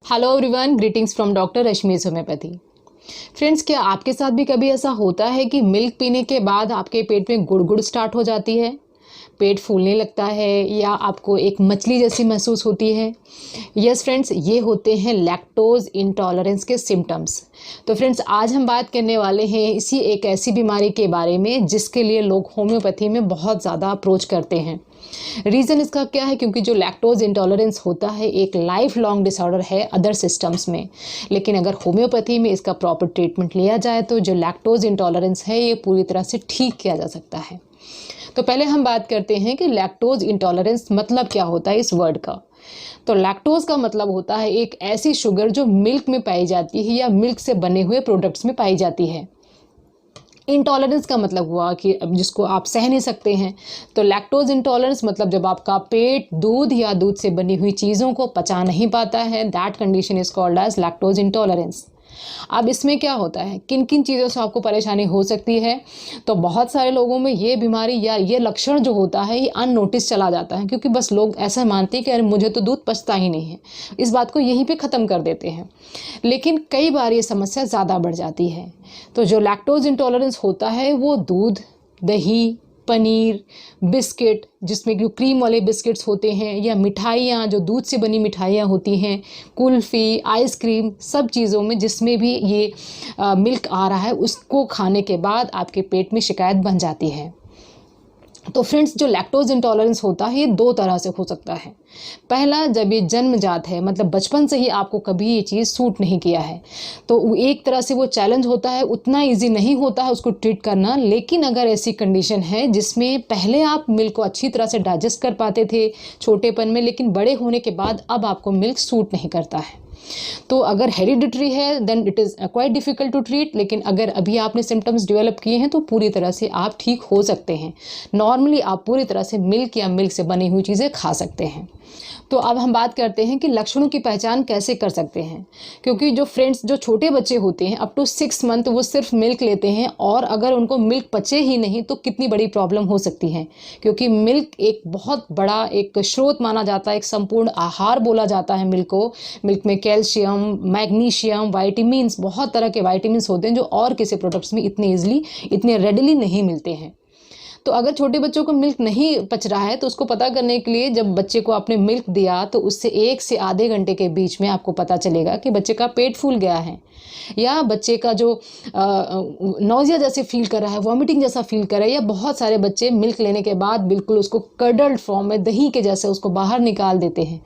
Hello everyone, greetings from doctor Rashmi's homeopathy. Friends, क्या आपके साथ भी कभी ऐसा होता है कि मिल्क पीने के बाद आपके पेट में गुड़गुड़ स्टार्ट हो जाती है, पेट फूलने लगता है या आपको एक मछली जैसी महसूस होती है? यस फ्रेंड्स, ये होते हैं लैक्टोज इंटॉलरेंस के सिम्टम्स। तो फ्रेंड्स, आज हम बात करने वाले हैं इसी एक ऐसी बीमारी के बारे में जिसके लिए लोग होम्योपैथी में बहुत ज़्यादा अप्रोच करते हैं। रीज़न इसका क्या है? क्योंकि जो लैक्टोज इंटॉलरेंस होता है एक लाइफ लॉन्ग डिसऑर्डर है अदर सिस्टम्स में, लेकिन अगर होम्योपैथी में इसका प्रॉपर ट्रीटमेंट लिया जाए तो जो लैक्टोज इंटॉलरेंस है ये पूरी तरह से ठीक किया जा सकता है। तो पहले हम बात करते हैं कि लैक्टोज इंटॉलरेंस मतलब क्या होता है इस वर्ड का। तो लैक्टोज का मतलब होता है एक ऐसी शुगर जो मिल्क में पाई जाती है या मिल्क से बने हुए प्रोडक्ट्स में पाई जाती है। इंटॉलरेंस का मतलब हुआ कि जिसको आप सह नहीं सकते हैं। तो लैक्टोज इंटॉलरेंस मतलब जब आपका पेट दूध या दूध से बनी हुई चीज़ों को पचा नहीं पाता है, that condition is called as lactose intolerance. अब इसमें क्या होता है, किन किन चीज़ों से आपको परेशानी हो सकती है? तो बहुत सारे लोगों में ये बीमारी या ये लक्षण जो होता है ये अननोटिस चला जाता है, क्योंकि बस लोग ऐसा मानते हैं कि अरे मुझे तो दूध पचता ही नहीं है, इस बात को यहीं पे ख़त्म कर देते हैं। लेकिन कई बार ये समस्या ज़्यादा बढ़ जाती है। तो जो लैक्टोज इंटॉलरेंस होता है वो दूध, दही, पनीर, बिस्किट जिसमें कि क्रीम वाले बिस्किट्स होते हैं, या मिठाइयाँ जो दूध से बनी मिठाइयाँ होती हैं, कुल्फ़ी, आइसक्रीम, सब चीज़ों में जिसमें भी ये मिल्क आ रहा है उसको खाने के बाद आपके पेट में शिकायत बन जाती है। तो फ्रेंड्स, जो लैक्टोज इंटॉलरेंस होता है ये दो तरह से हो सकता है। पहला, जब ये जन्मजात है, मतलब बचपन से ही आपको कभी ये चीज़ सूट नहीं किया है, तो एक तरह से वो चैलेंज होता है, उतना इजी नहीं होता है उसको ट्रीट करना। लेकिन अगर ऐसी कंडीशन है जिसमें पहले आप मिल्क को अच्छी तरह से डाइजेस्ट कर पाते थे छोटेपन में, लेकिन बड़े होने के बाद अब आपको मिल्क सूट नहीं करता है, तो अगर हेरिडिटरी है then it is quite difficult to treat. लेकिन अगर अभी आपने सिम्टम्स डेवलप किए हैं तो पूरी तरह से आप ठीक हो सकते हैं। नॉर्मली आप पूरी तरह से मिल्क या मिल्क से बनी हुई चीज़ें खा सकते हैं। तो अब हम बात करते हैं कि लक्षणों की पहचान कैसे कर सकते हैं, क्योंकि जो फ्रेंड्स जो छोटे बच्चे होते हैं अप टू 6 मंथ वो सिर्फ मिल्क लेते हैं, और अगर उनको मिल्क पचे ही नहीं तो कितनी बड़ी प्रॉब्लम हो सकती है, क्योंकि मिल्क एक बहुत बड़ा एक स्रोत माना जाता है, एक संपूर्ण आहार बोला जाता है मिल्क को। मिल्क में कैल्शियम, मैग्नीशियम, वाइटामिन्स, बहुत तरह के वाइटामिन्स होते हैं जो और किसी प्रोडक्ट्स में इतने ईजिली इतने रेडिली नहीं मिलते हैं। तो अगर छोटे बच्चों को मिल्क नहीं पच रहा है तो उसको पता करने के लिए जब बच्चे को आपने मिल्क दिया तो उससे 1 से आधे घंटे के बीच में आपको पता चलेगा कि बच्चे का पेट फूल गया है, या बच्चे का जो नौजिया जैसे फील कर रहा है, वॉमिटिंग जैसा फील कर रहा है, या बहुत सारे बच्चे मिल्क लेने के बाद बिल्कुल उसको कर्डल्ड फॉर्म में दही के जैसे उसको बाहर निकाल देते हैं,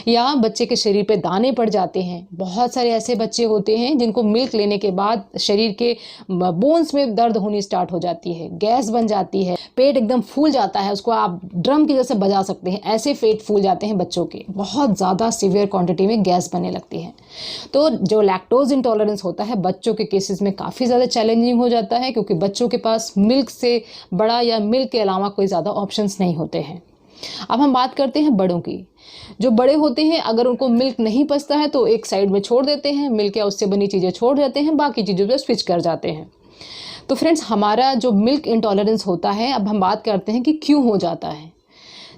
या बच्चे के शरीर पे दाने पड़ जाते हैं। बहुत सारे ऐसे बच्चे होते हैं जिनको मिल्क लेने के बाद शरीर के बोन्स में दर्द होनी स्टार्ट हो जाती है, गैस बन जाती है, पेट एकदम फूल जाता है, उसको आप ड्रम की जैसे बजा सकते हैं, ऐसे पेट फूल जाते हैं बच्चों के, बहुत ज़्यादा सीवियर क्वांटिटी में गैस बनने लगती है। तो जो लैक्टोज इंटॉलरेंस होता है बच्चों के केसेस में काफ़ी ज़्यादा चैलेंजिंग हो जाता है, क्योंकि बच्चों के पास मिल्क से बड़ा या मिल्क के अलावा कोई ज़्यादा ऑप्शंस नहीं होते हैं। अब हम बात करते हैं बड़ों की। जो बड़े होते हैं अगर उनको मिल्क नहीं पचता है तो एक साइड में छोड़ देते हैं, मिल्क या उससे बनी चीज़ें छोड़ देते हैं, बाकी चीज़ों पर स्विच कर जाते हैं। तो फ्रेंड्स, हमारा जो मिल्क इंटॉलरेंस होता है, अब हम बात करते हैं कि क्यों हो जाता है।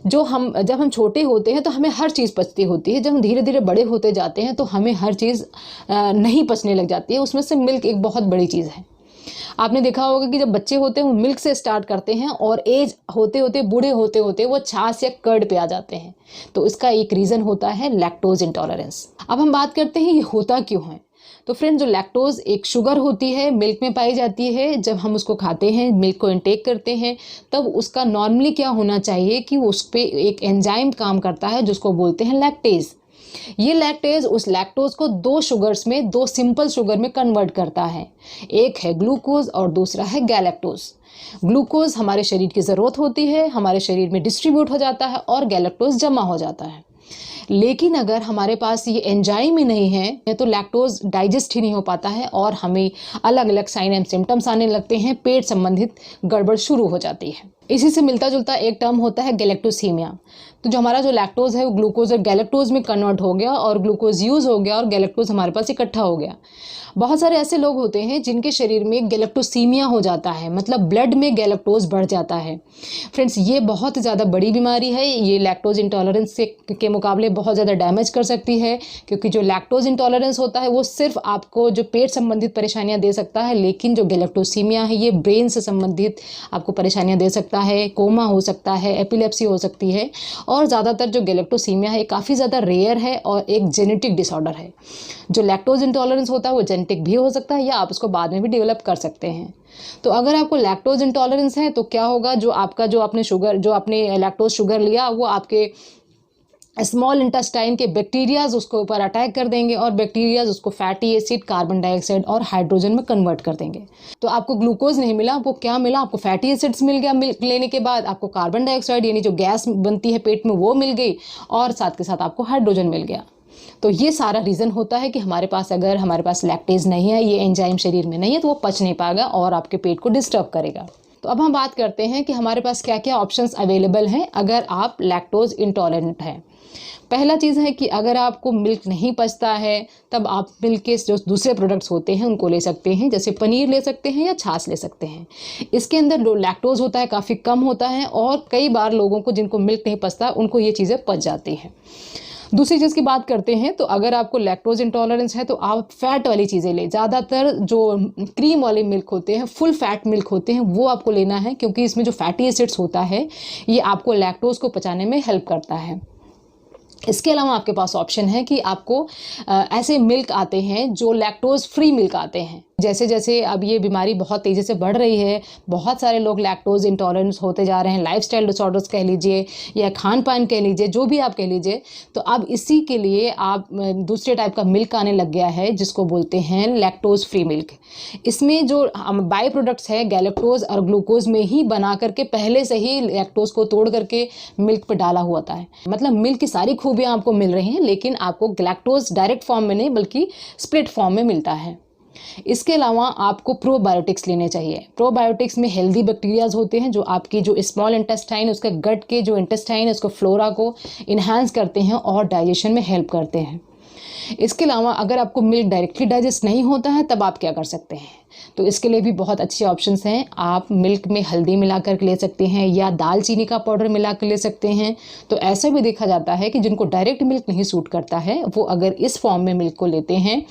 जब हम छोटे होते हैं तो हमें हर चीज़ पचती होती है, जब हम धीरे धीरे बड़े होते जाते हैं तो हमें हर चीज़ नहीं पचने लग जाती है, उसमें से मिल्क एक बहुत बड़ी चीज़ है। आपने देखा होगा कि जब बच्चे होते हैं वो मिल्क से स्टार्ट करते हैं और एज होते होते बूढ़े होते होते वो छाछ या कर्ड पे आ जाते हैं, तो इसका एक रीज़न होता है लैक्टोज इंटॉलरेंस। अब हम बात करते हैं ये होता क्यों है। तो फ्रेंड, जो लैक्टोज एक शुगर होती है, मिल्क में पाई जाती है, जब हम उसको खाते हैं, मिल्क को इनटेक करते हैं, तब उसका नॉर्मली क्या होना चाहिए कि उस पर एक एंजाइम काम करता है जिसको बोलते हैं लैक्टेज। ये लैक्टेज उस लैक्टोज को दो शुगर्स में, दो सिंपल शुगर में कन्वर्ट करता है। एक है ग्लूकोज और दूसरा है गैलेक्टोज। ग्लूकोज हमारे शरीर की ज़रूरत होती है, हमारे शरीर में डिस्ट्रीब्यूट हो जाता है, और गैलेक्टोज जमा हो जाता है। लेकिन अगर हमारे पास ये एंजाइम ही नहीं है तो लैक्टोज डाइजेस्ट ही नहीं हो पाता है और हमें अलग अलग साइन एंड सिम्टम्स आने लगते हैं, पेट संबंधित गड़बड़ शुरू हो जाती है। इसी से मिलता जुलता एक टर्म होता है गैलेक्टोसीमिया। तो जो हमारा जो लैक्टोज है वो ग्लूकोज और गैलेक्टोज में कन्वर्ट हो गया, और ग्लूकोज यूज़ हो गया और गैलेक्टोज हमारे पास इकट्ठा हो गया। बहुत सारे ऐसे लोग होते हैं जिनके शरीर में गैलेक्टोसीमिया हो जाता है, मतलब ब्लड में गैलेक्टोज बढ़ जाता है। फ्रेंड्स, ये बहुत ज़्यादा बड़ी बीमारी है, ये लैक्टोज इंटॉलरेंस के मुकाबले बहुत ज़्यादा डैमेज कर सकती है, क्योंकि जो लैक्टोज इंटॉलरेंस होता है वो सिर्फ आपको जो पेट संबंधित परेशानियां दे सकता है, लेकिन जो गैलेक्टोसीमिया है ये ब्रेन से संबंधित आपको परेशानियां दे सकता है, कोमा हो सकता है, एपिलेप्सी हो सकती है। और ज़्यादातर जो गैलेक्टोसीमिया है काफ़ी ज़्यादा रेयर है और एक जेनेटिक डिसऑर्डर है। जो लैक्टोज इंटॉलरेंस होता है वो जेनेटिक भी हो सकता है या आप उसको बाद में भी डेवलप कर सकते हैं। तो अगर आपको लैक्टोज इंटॉलरेंस है तो क्या होगा, जो आपने लैक्टोज शुगर लिया वो आपके स्मॉल इंटेस्टाइन के बैक्टीरियाज उसके ऊपर अटैक कर देंगे और बैक्टीरियाज उसको फैटी एसिड, कार्बन डाइऑक्साइड और हाइड्रोजन में कन्वर्ट कर देंगे। तो आपको ग्लूकोज नहीं मिला, आपको क्या मिला, आपको फैटी एसिड्स मिल गया, मिल्क लेने के बाद आपको कार्बन डाइऑक्साइड यानी जो गैस बनती है पेट में वो मिल गई और साथ के साथ आपको हाइड्रोजन मिल गया। तो ये सारा रीज़न होता है कि अगर हमारे पास लैक्टेज नहीं है, ये एंजाइम शरीर में नहीं है, तो वो पच नहीं पाएगा और आपके पेट को डिस्टर्ब करेगा। तो अब हम बात करते हैं कि हमारे पास क्या क्या ऑप्शंस अवेलेबल हैं अगर आप लैक्टोज इंटॉलरेंट हैं। पहला चीज़ है कि अगर आपको मिल्क नहीं पचता है तब आप मिल्क के जो दूसरे प्रोडक्ट्स होते हैं उनको ले सकते हैं, जैसे पनीर ले सकते हैं या छाछ ले सकते हैं। इसके अंदर जो लैक्टोज होता है काफ़ी कम होता है और कई बार लोगों को जिनको मिल्क नहीं पचता उनको ये चीज़ें पच जाती हैं। दूसरी चीज़ की बात करते हैं तो अगर आपको लैक्टोज इंटॉलरेंस है तो आप फैट वाली चीज़ें लें। ज़्यादातर जो क्रीम वाले मिल्क होते हैं, फुल फैट मिल्क होते हैं, वो आपको लेना है, क्योंकि इसमें जो फैटी एसिड्स होता है ये आपको लैक्टोज को पचाने में हेल्प करता है। इसके अलावा आपके पास ऑप्शन है कि आपको ऐसे मिल्क आते हैं जो लैक्टोज फ्री मिल्क आते हैं। जैसे जैसे अब ये बीमारी बहुत तेज़ी से बढ़ रही है, बहुत सारे लोग लैक्टोज इंटॉलरेंस होते जा रहे हैं, लाइफस्टाइल डिसऑर्डर्स कह लीजिए या खान पान कह लीजिए, जो भी आप कह लीजिए। तो अब इसी के लिए आप दूसरे टाइप का मिल्क आने लग गया है जिसको बोलते हैं लैक्टोज फ्री मिल्क। इसमें जो बाई प्रोडक्ट्स है गैलेक्टोज और ग्लूकोज में ही बना करके पहले से ही लैक्टोज को तोड़ करके मिल्क पे डाला हुआ होता है। मतलब मिल्क की सारी खूबियाँ आपको मिल रही हैं, लेकिन आपको लैक्टोज डायरेक्ट फॉर्म में नहीं बल्कि स्प्लिट फॉर्म में मिलता है। इसके अलावा आपको प्रोबायोटिक्स लेने चाहिए। प्रोबायोटिक्स में हेल्दी बैक्टीरियाज होते हैं जो आपकी जो स्मॉल इंटेस्टाइन, उसका गट के जो इंटेस्टाइन है उसको फ्लोरा को इन्हांस करते हैं और डाइजेशन में हेल्प करते हैं। इसके अलावा अगर आपको मिल्क डायरेक्टली डाइजेस्ट नहीं होता है तब आप क्या कर सकते हैं, तो इसके लिए भी बहुत अच्छे ऑप्शंस हैं। आप मिल्क में हल्दी मिलाकर ले सकते हैं या दालचीनी का पाउडर मिलाकर ले सकते हैं। तो ऐसा भी देखा जाता है कि जिनको डायरेक्ट मिल्क नहीं सूट करता है वो अगर इस फॉर्म में मिल्क को लेते हैं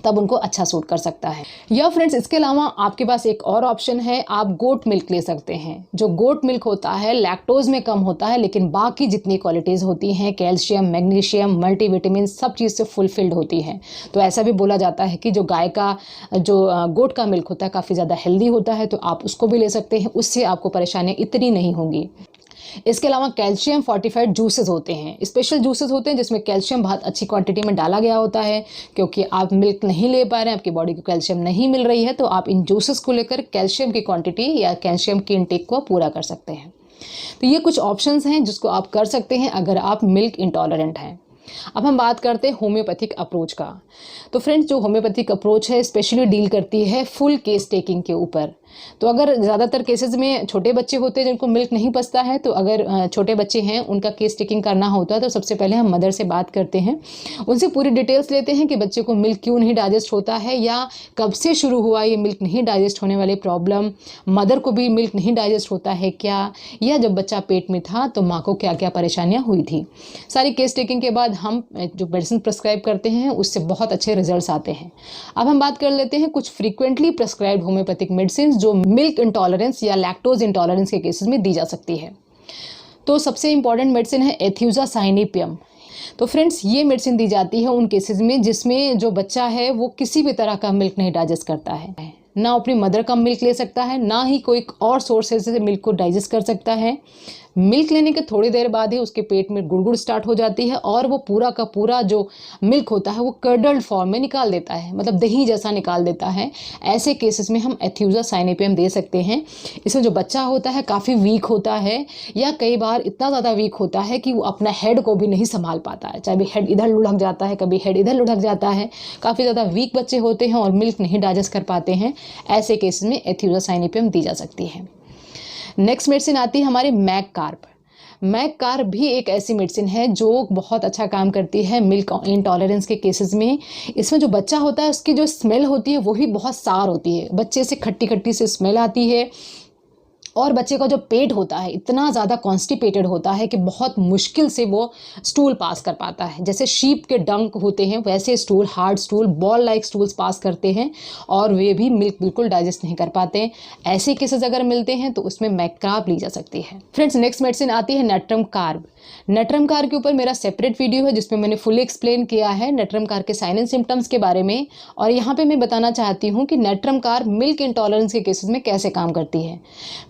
तब उनको अच्छा सूट कर सकता है। या फ्रेंड्स, इसके अलावा आपके पास एक और ऑप्शन है, आप गोट मिल्क ले सकते हैं। जो गोट मिल्क होता है लैक्टोज में कम होता है, लेकिन बाकी जितनी क्वालिटीज़ होती हैं, कैल्शियम, मैग्नीशियम, मल्टीविटामिन, सब चीज़ से फुलफिल्ड होती हैं। तो ऐसा भी बोला जाता है कि जो गोट का मिल्क होता है काफ़ी ज़्यादा हेल्दी होता है, तो आप उसको भी ले सकते हैं, उससे आपको परेशानियाँ इतनी नहीं होंगी। इसके अलावा कैल्शियम फोर्टिफाइड जूसेस होते हैं, स्पेशल जूसेस होते हैं जिसमें कैल्शियम बहुत अच्छी क्वांटिटी में डाला गया होता है। क्योंकि आप मिल्क नहीं ले पा रहे हैं, आपकी बॉडी को कैल्शियम नहीं मिल रही है, तो आप इन जूसेस को लेकर कैल्शियम की क्वांटिटी या कैल्शियम की इनटेक को पूरा कर सकते हैं। तो ये कुछ ऑप्शंस हैं जिसको आप कर सकते हैं अगर आप मिल्क इंटॉलरेंट हैं। अब हम बात करते हैं होम्योपैथिक अप्रोच का। तो फ्रेंड्स, जो होम्योपैथिक अप्रोच है स्पेशली डील करती है फुल केस टेकिंग के ऊपर। तो अगर ज़्यादातर केसेस में छोटे बच्चे होते हैं जिनको मिल्क नहीं पचता है, तो अगर छोटे बच्चे हैं उनका केस टेकिंग करना होता है तो सबसे पहले हम मदर से बात करते हैं, उनसे पूरी डिटेल्स लेते हैं कि बच्चे को मिल्क क्यों नहीं डाइजेस्ट होता है या कब से शुरू हुआ ये मिल्क नहीं डाइजेस्ट होने वाली प्रॉब्लम, मदर को भी मिल्क नहीं डाइजेस्ट होता है क्या, या जब बच्चा पेट में था तो माँ को क्या क्या परेशानियाँ हुई थी। सारी केस टेकिंग के बाद हम जो मेडिसिन प्रिस्क्राइब करते हैं उससे बहुत अच्छे रिजल्ट्स आते हैं। अब हम बात कर लेते हैं कुछ फ्रीक्वेंटली प्रिस्क्राइब्ड होम्योपैथिक मेडिसिन जो मिल्क इंटॉलरेंस या लैक्टोज इंटॉलरेंस के केसेस में दी जा सकती है। तो सबसे इंपॉर्टेंट मेडिसिन है एथ्यूजासाइनेपियम। तो फ्रेंड्स, ये मेडिसिन दी जाती है उन केसेस में जिसमें जो बच्चा है वो किसी भी तरह का मिल्क नहीं डाइजेस्ट करता है, ना अपनी मदर का मिल्क ले सकता है, ना ही कोई और सोर्सेज से मिल्क को डाइजेस्ट कर सकता है। मिल्क लेने के थोड़ी देर बाद ही उसके पेट में गुड़गुड़ स्टार्ट हो जाती है और वो पूरा का पूरा जो मिल्क होता है वो कर्डल्ड फॉर्म में निकाल देता है, मतलब दही जैसा निकाल देता है। ऐसे केसेस में हम एथ्यूजासाइनेपियम दे सकते हैं। इसमें जो बच्चा होता है काफ़ी वीक होता है या कई बार इतना ज़्यादा वीक होता है कि वो अपना हेड को भी नहीं संभाल पाता है, चाहे भी हेड इधर लुढ़क जाता है, कभी हेड इधर लुढ़क जाता है। काफ़ी ज़्यादा वीक बच्चे होते हैं और मिल्क नहीं डाइजेस्ट कर पाते हैं। ऐसे केसेस में एथ्यूजासाइनेपियम दी जा सकती है। नेक्स्ट मेडिसिन आती है हमारे मैगकार्ब। मैगकार्ब भी एक ऐसी मेडिसिन है जो बहुत अच्छा काम करती है मिल्क इंटॉलरेंस के केसेस में। इसमें जो बच्चा होता है उसकी जो स्मेल होती है वो भी बहुत सार होती है, बच्चे से खट्टी खट्टी से स्मेल आती है और बच्चे का जो पेट होता है इतना ज़्यादा कॉन्स्टिपेटेड होता है कि बहुत मुश्किल से वो स्टूल पास कर पाता है। जैसे शीप के डंक होते हैं वैसे stool, hard stool, ball like stools pass करते हैं और वे भी मिल्क बिल्कुल डाइजेस्ट नहीं कर पाते। ऐसे केसेस अगर मिलते हैं तो उसमें मैक्राब ली जा सकती है। फ्रेंड्स, नेक्स्ट मेडिसिन आती है नट्रम कार्ब। नट्रम कार्ब के ऊपर मेरा सेपरेट वीडियो है जिसमें मैंने फुली एक्सप्लेन किया है नट्रम कार्ब के साइन एंड सिम्टम्स के बारे में। और यहाँ पे मैं बताना चाहती हूँ कि नट्रम कार्ब मिल्क इंटॉलरेंस के केसेस में कैसे काम करती है।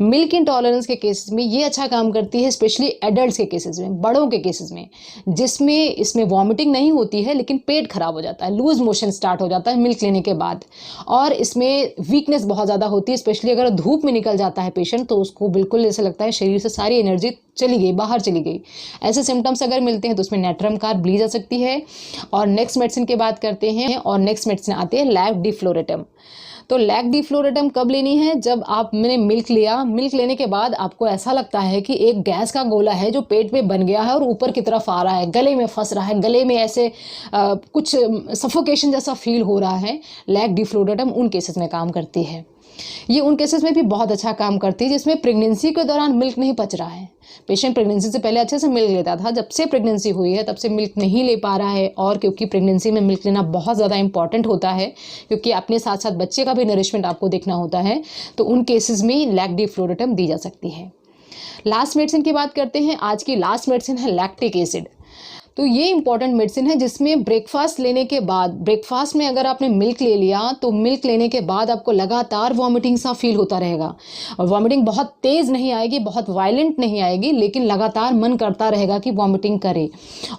मिल्क इंटॉलरेंस के केसेस में ये अच्छा काम करती है, स्पेशली एडल्ट्स के केसेस में, बड़ों के केसेस में, जिसमें इसमें वॉमिटिंग नहीं होती है लेकिन पेट खराब हो जाता है, लूज मोशन स्टार्ट हो जाता है मिल्क लेने के बाद, और इसमें वीकनेस बहुत ज़्यादा होती है। स्पेशली अगर धूप में निकल जाता है पेशेंट तो उसको बिल्कुल ऐसा लगता है शरीर से सारी एनर्जी चली गई, बाहर चली गई। ऐसे सिम्टम्स अगर मिलते हैं तो उसमें नट्रम कार्ब ली जा सकती है। और नेक्स्ट मेडिसिन की बात करते हैं, और नेक्स्ट मेडिसिन आती है लैक डिफ्लोरेटम। तो लैक डिफ्लोरेटम कब लेनी है? जब आपने मिल्क लिया, मिल्क लेने के बाद आपको ऐसा लगता है कि एक गैस का गोला है जो पेट में बन गया है और ऊपर की तरफ आ रहा है, गले में फंस रहा है, गले में ऐसे कुछ सफोकेशन जैसा फील हो रहा है। लैक डिफ्लोरेटम उन केसेस में काम करती है। ये उन केसेस में भी बहुत अच्छा काम करती है जिसमें प्रेगनेंसी के दौरान मिल्क नहीं पच रहा है। पेशेंट प्रेगनेंसी से पहले अच्छे से मिल्क लेता था, जब से प्रेगनेंसी हुई है तब से मिल्क नहीं ले पा रहा है। और क्योंकि प्रेगनेंसी में मिल्क लेना बहुत ज़्यादा इंपॉर्टेंट होता है, क्योंकि अपने साथ साथ बच्चे का भी नरिशमेंट आपको देखना होता है, तो उन केसेस में लैक डिफ्लोरेटम दी जा सकती है। लास्ट मेडिसिन की बात करते हैं। आज की लास्ट मेडिसिन है लैक्टिक एसिड। तो ये इंपॉर्टेंट मेडिसिन है जिसमें ब्रेकफास्ट लेने के बाद, ब्रेकफास्ट में अगर आपने मिल्क ले लिया तो मिल्क लेने के बाद आपको लगातार वॉमिटिंग सा फील होता रहेगा। और वॉमिटिंग बहुत तेज़ नहीं आएगी, बहुत वायलेंट नहीं आएगी, लेकिन लगातार मन करता रहेगा कि वॉमिटिंग करे।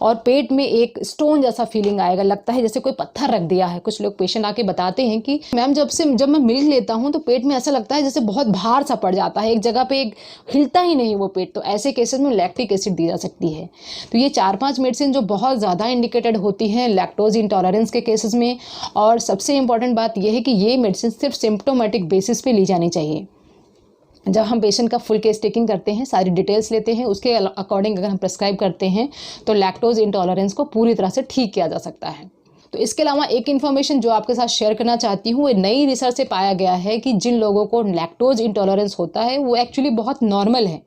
और पेट में एक स्टोन जैसा फीलिंग आएगा, लगता है जैसे कोई पत्थर रख दिया है। कुछ लोग पेशेंट आके बताते हैं कि मैम जब मैं मिल्क लेता हूँ तो पेट में ऐसा लगता है जैसे बहुत भार सा पड़ जाता है, एक जगह पे एक हिलता ही नहीं वो पेट। तो ऐसे केसेस में लैक्टिक एसिड दी जा सकती है। तो ये 4-5 मेडिसिन जो बहुत ज़्यादा इंडिकेटेड होती हैं लैक्टोज इंटॉलरेंस के केसेस में। और सबसे इंपॉर्टेंट बात यह है कि ये मेडिसिन सिर्फ सिम्प्टोमेटिक बेसिस पे ली जानी चाहिए। जब हम पेशेंट का फुल केस टेकिंग करते हैं, सारी डिटेल्स लेते हैं, उसके अकॉर्डिंग अगर हम प्रेस्क्राइब करते हैं तो लैक्टोज इंटॉलरेंस को पूरी तरह से ठीक किया जा सकता है। तो इसके अलावा एक इन्फॉर्मेशन जो आपके साथ शेयर करना चाहती हूँ, ये नई रिसर्च से पाया गया है कि जिन लोगों को लैक्टोज इंटॉलरेंस होता है वो एक्चुअली बहुत नॉर्मल है।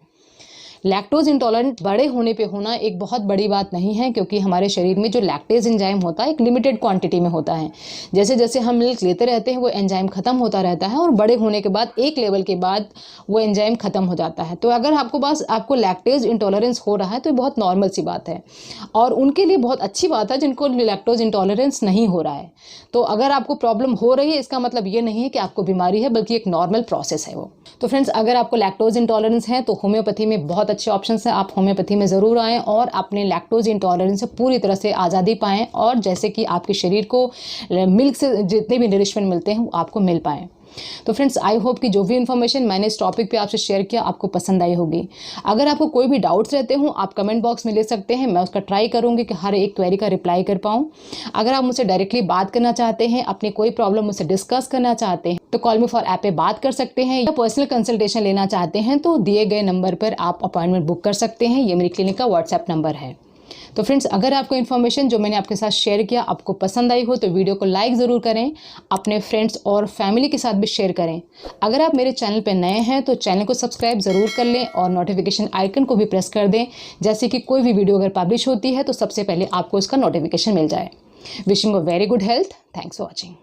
लैक्टोज इंटॉलरेंट बड़े होने पे होना एक बहुत बड़ी बात नहीं है, क्योंकि हमारे शरीर में जो लैक्टेज एंजाइम होता है एक लिमिटेड क्वांटिटी में होता है। जैसे जैसे हम मिल्क लेते रहते हैं वो एंजाइम खत्म होता रहता है और बड़े होने के बाद एक लेवल के बाद वो एंजाइम खत्म हो जाता है। तो अगर आपको लैक्टेज इंटॉलरेंस हो रहा है तो ये बहुत नॉर्मल सी बात है, और उनके लिए बहुत अच्छी बात है जिनको लैक्टोज इंटॉलरेंस नहीं हो रहा है। तो अगर आपको प्रॉब्लम हो रही है इसका मतलब ये नहीं है कि आपको बीमारी है, बल्कि एक नॉर्मल प्रोसेस है वो। तो फ्रेंड्स, अगर आपको लैक्टोज इंटॉलरेंस है तो होम्योपैथी में बहुत अच्छे ऑप्शंस हैं, आप होम्योपैथी में ज़रूर आएँ और अपने लैक्टोज इंटॉलरेंस से पूरी तरह से आज़ादी पाएँ, और जैसे कि आपके शरीर को मिल्क से जितने भी नरिशमेंट मिलते हैं वो आपको मिल पाएँ। तो फ्रेंड्स, आई होप कि जो भी इन्फॉर्मेशन मैंने इस टॉपिक पे आपसे शेयर किया आपको पसंद आई होगी। अगर आपको कोई भी डाउट्स रहते हो आप कमेंट बॉक्स में ले सकते हैं, मैं उसका ट्राई करूँगी कि हर एक क्वेरी का रिप्लाई कर पाऊँ। अगर आप मुझसे डायरेक्टली बात करना चाहते हैं, अपनी कोई प्रॉब्लम मुझसे डिस्कस करना चाहते हैं तो कॉल मी फॉर ऐप पे बात कर सकते हैं, या पर्सनल कंसल्टेशन लेना चाहते हैं तो दिए गए नंबर पर आप अपॉइंटमेंट बुक कर सकते हैं। ये मेरी क्लिनिक का व्हाट्सएप नंबर है। तो फ्रेंड्स, अगर आपको इन्फॉर्मेशन जो मैंने आपके साथ शेयर किया आपको पसंद आई हो तो वीडियो को लाइक ज़रूर करें, अपने फ्रेंड्स और फैमिली के साथ भी शेयर करें। अगर आप मेरे चैनल पर नए हैं तो चैनल को सब्सक्राइब ज़रूर कर लें और नोटिफिकेशन आइकन को भी प्रेस कर दें, जैसे कि कोई भी वीडियो अगर पब्लिश होती है तो सबसे पहले आपको इसका नोटिफिकेशन मिल जाए। Wishing a very good health. Thanks for watching.